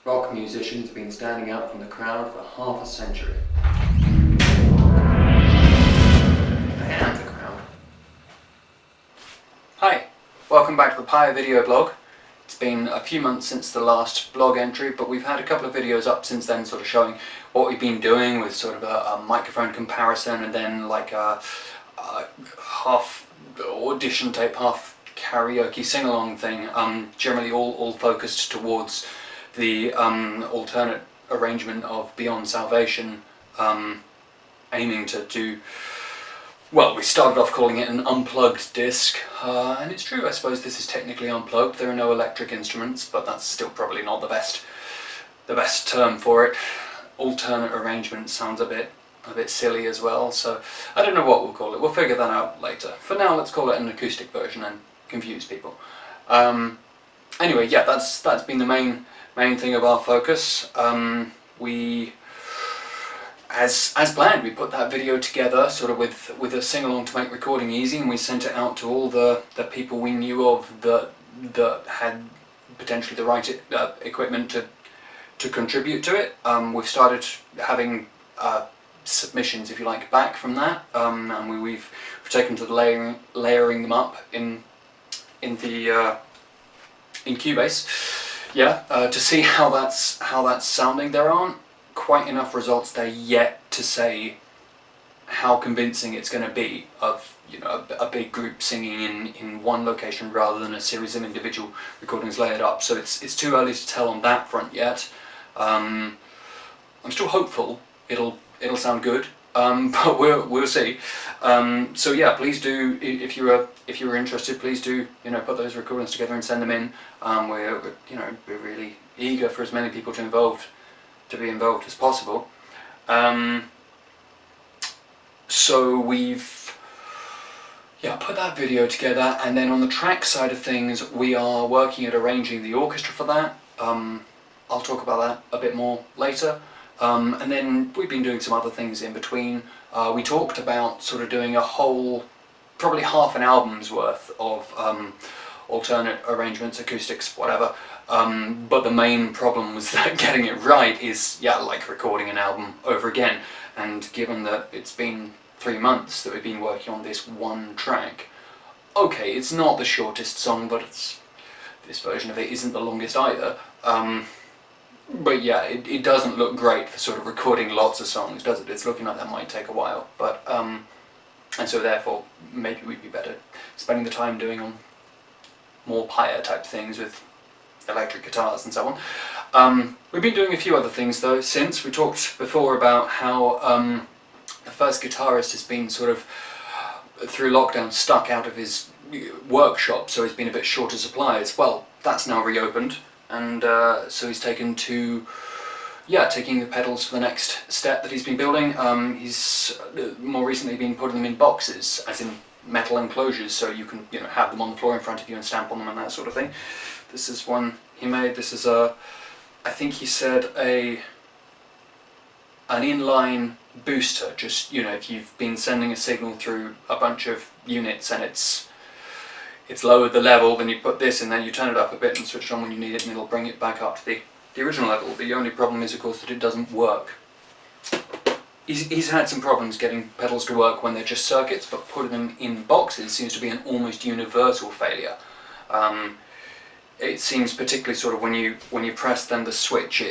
Rock musicians have been standing out from the crowd for half a century. I am the crowd. Hi, welcome back to the Pyre video blog. It's been a few months since the last blog entry, but we've had a couple of videos up since then sort of showing what we've been doing with sort of a microphone comparison and then like a half audition tape, half karaoke sing-along thing, generally all focused towards the alternate arrangement of Beyond Salvation, aiming to do, well, we started off calling it an unplugged disc, and it's true, I suppose this is technically unplugged. There are no electric instruments, but that's still probably not the best term for it. Alternate arrangement sounds a bit silly as well, so I don't know what we'll call it. We'll figure that out later. For now, let's call it an acoustic version and confuse people. Anyway, yeah, that's been the main thing of our focus. We, as planned, we put that video together sort of with a sing-along to make recording easy, and we sent it out to all the people we knew of that had potentially the right equipment to contribute to it. We've started having submissions, if you like, back from that, and we've taken to the layering them up in Cubase, yeah, to see how that's sounding. There aren't quite enough results there yet to say how convincing it's going to be of, you know, a big group singing in one location rather than a series of individual recordings layered up. So it's too early to tell on that front yet. I'm still hopeful it'll sound good, but we'll see. So yeah, please do, if you're interested, please do, you know, put those recordings together and send them in. We're really eager for as many people to be involved as possible. So we've put that video together, and then on the track side of things, we are working at arranging the orchestra for that. I'll talk about that a bit more later. And then we've been doing some other things in between. We talked about sort of doing a whole, probably half an album's worth of alternate arrangements, acoustics, whatever. But the main problem was that getting it right is, yeah, like recording an album over again. And given that it's been 3 months that we've been working on this one track, okay, it's not the shortest song, but this version of it isn't the longest either. But yeah, it doesn't look great for sort of recording lots of songs, does it? It's looking like that might take a while, but and so therefore maybe we'd be better spending the time doing on more Pyre type things with electric guitars and so on. We've been doing a few other things though since. We talked before about how the first guitarist has been sort of, through lockdown, stuck out of his workshop, so he's been a bit short of supplies. Well, that's now reopened, and so he's taken to, taking the pedals for the next step that he's been building. He's more recently been putting them in boxes, as in metal enclosures, so you can, you know, have them on the floor in front of you and stamp on them and that sort of thing. This is one he made. This is I think he said an inline booster, just, you know, if you've been sending a signal through a bunch of units and it's lowered the level, then you put this in there, you turn it up a bit and switch it on when you need it, and it'll bring it back up to the original level. The only problem is, of course, that it doesn't work. He's had some problems getting pedals to work when they're just circuits, but putting them in boxes seems to be an almost universal failure. It seems particularly sort of when you press then the switch,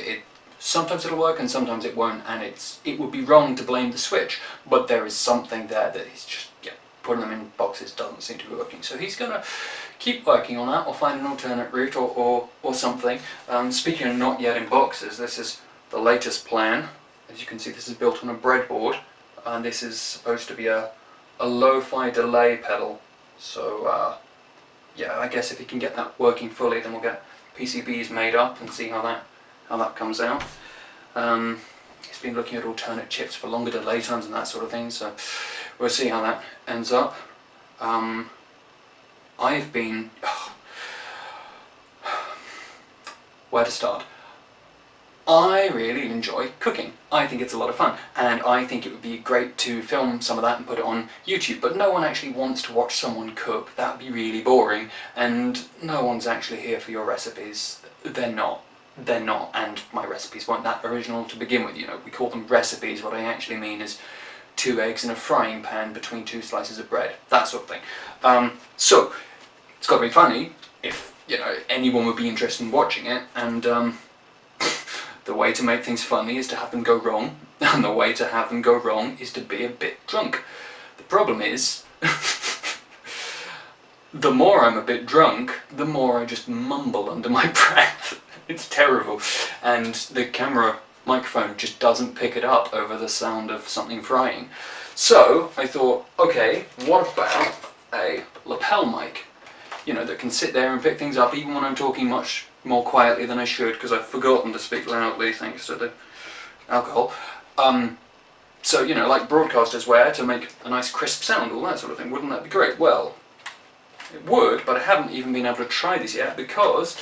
sometimes it'll work and sometimes it won't, and it would be wrong to blame the switch, but there is something there that he's just, putting them in boxes doesn't seem to be working. So he's going to keep working on that, or find an alternate route, or something. Speaking of not yet in boxes, this is the latest plan. As you can see, this is built on a breadboard, and this is supposed to be a lo-fi delay pedal. So yeah, I guess if you can get that working fully, then we'll get PCBs made up and see how that comes out. He's been looking at alternate chips for longer delay times and that sort of thing, so we'll see how that ends up. I've been... where to start? I really enjoy cooking. I think it's a lot of fun, and I think it would be great to film some of that and put it on YouTube, but no one actually wants to watch someone cook. That would be really boring, and no one's actually here for your recipes. They're not. they're not, and my recipes weren't that original to begin with. You know, we call them recipes. What I actually mean is 2 eggs in a frying pan between 2 slices of bread, that sort of thing. So it's got to be funny if, you know, anyone would be interested in watching it, and the way to make things funny is to have them go wrong, and the way to have them go wrong is to be a bit drunk. The problem is, the more I'm a bit drunk, the more I just mumble under my breath. It's terrible, and the camera microphone just doesn't pick it up over the sound of something frying. So I thought, okay, what about a lapel mic? You know, that can sit there and pick things up even when I'm talking much more quietly than I should, because I've forgotten to speak loudly thanks to the alcohol. So, you know, like broadcasters wear to make a nice crisp sound, all that sort of thing. Wouldn't that be great? Well, it would, but I haven't even been able to try this yet, because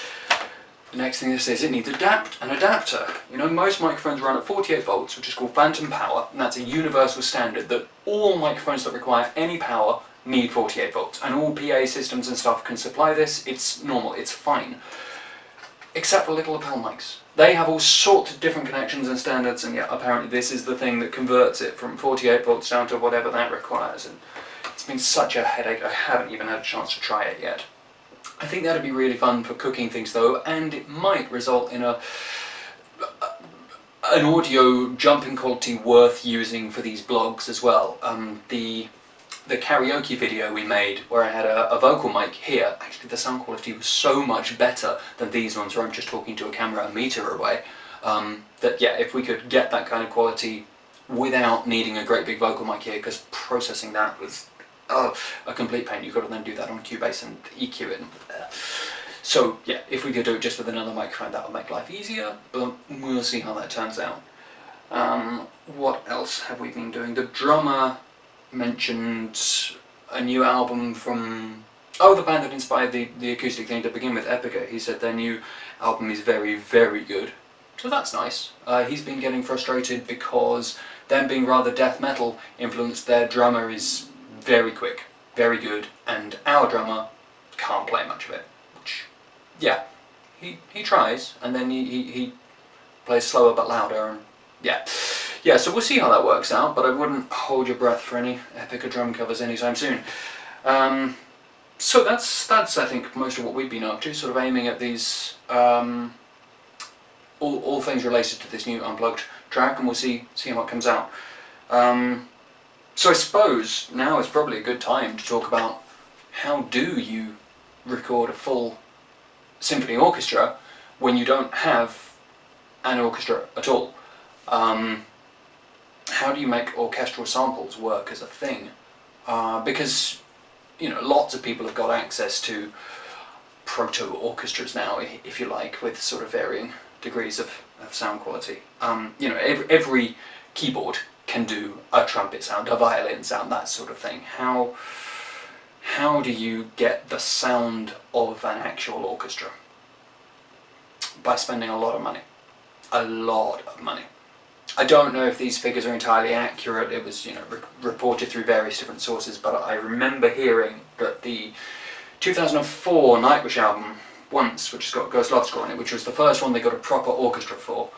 the next thing this is, it needs an adapter. You know, most microphones run at 48 volts, which is called phantom power, and that's a universal standard that all microphones that require any power need 48 volts, and all PA systems and stuff can supply this. It's normal, it's fine. Except for little lapel mics. They have all sorts of different connections and standards, and yeah, apparently this is the thing that converts it from 48 volts down to whatever that requires. And it's been such a headache, I haven't even had a chance to try it yet. I think that'd be really fun for cooking things though, and it might result in an audio jumping quality worth using for these blogs as well. The karaoke video we made, where I had a vocal mic here, actually the sound quality was so much better than these ones where I'm just talking to a camera a metre away, that yeah, if we could get that kind of quality without needing a great big vocal mic here, because processing that was a complete pain. You've got to then do that on Cubase and EQ it. So yeah, if we could do it just with another microphone, that would make life easier, but we'll see how that turns out. What else have we been doing? The drummer mentioned a new album from, the band that inspired the acoustic thing to begin with, Epica. He said their new album is very, very good. So that's nice. He's been getting frustrated because them being rather death metal influenced, their drummer is very quick, very good, and our drummer can't play much of it. Which, yeah, he tries, and then he plays slower but louder, and yeah, so we'll see how that works out, but I wouldn't hold your breath for any Epica drum covers anytime soon. So that's I think most of what we've been up to, sort of aiming at these all things related to this new unplugged track, and we'll see how it comes out. So I suppose now is probably a good time to talk about how do you record a full symphony orchestra when you don't have an orchestra at all. How do you make orchestral samples work as a thing? Because, you know, lots of people have got access to proto-orchestras now, if you like, with sort of varying degrees of sound quality. You know, every keyboard can do a trumpet sound, a violin sound, that sort of thing. How do you get the sound of an actual orchestra? By spending a lot of money. A lot of money. I don't know if these figures are entirely accurate. It was, you know, reported through various different sources, but I remember hearing that the 2004 Nightwish album, Once, which has got Ghost Love Score on it, which was the first one they got a proper orchestra for.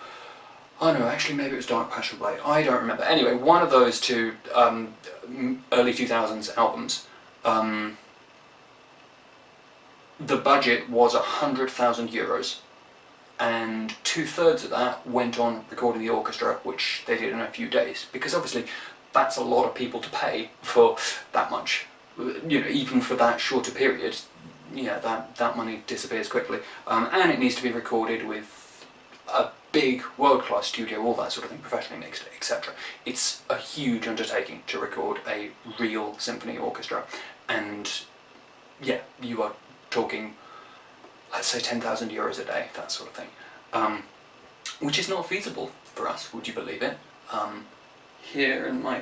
Oh no, actually maybe it was Dark Passion Play. I don't remember. Anyway, one of those two early 2000s albums, the budget was €100,000. And 2/3 of that went on recording the orchestra, which they did in a few days, because obviously that's a lot of people to pay for that much, you know, even for that shorter period. Yeah, that money disappears quickly, and it needs to be recorded with a big world-class studio, all that sort of thing, professionally mixed, etc. It's a huge undertaking to record a real symphony orchestra, and yeah, you are talking, let's say €10,000 a day, that sort of thing, which is not feasible for us, would you believe it? Here in my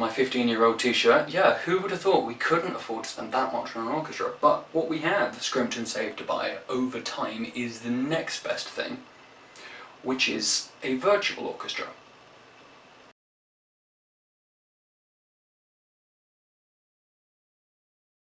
15-year-old t-shirt, yeah, who would have thought we couldn't afford to spend that much on an orchestra? But what we have scrimped and saved to buy over time is the next best thing, which is a virtual orchestra.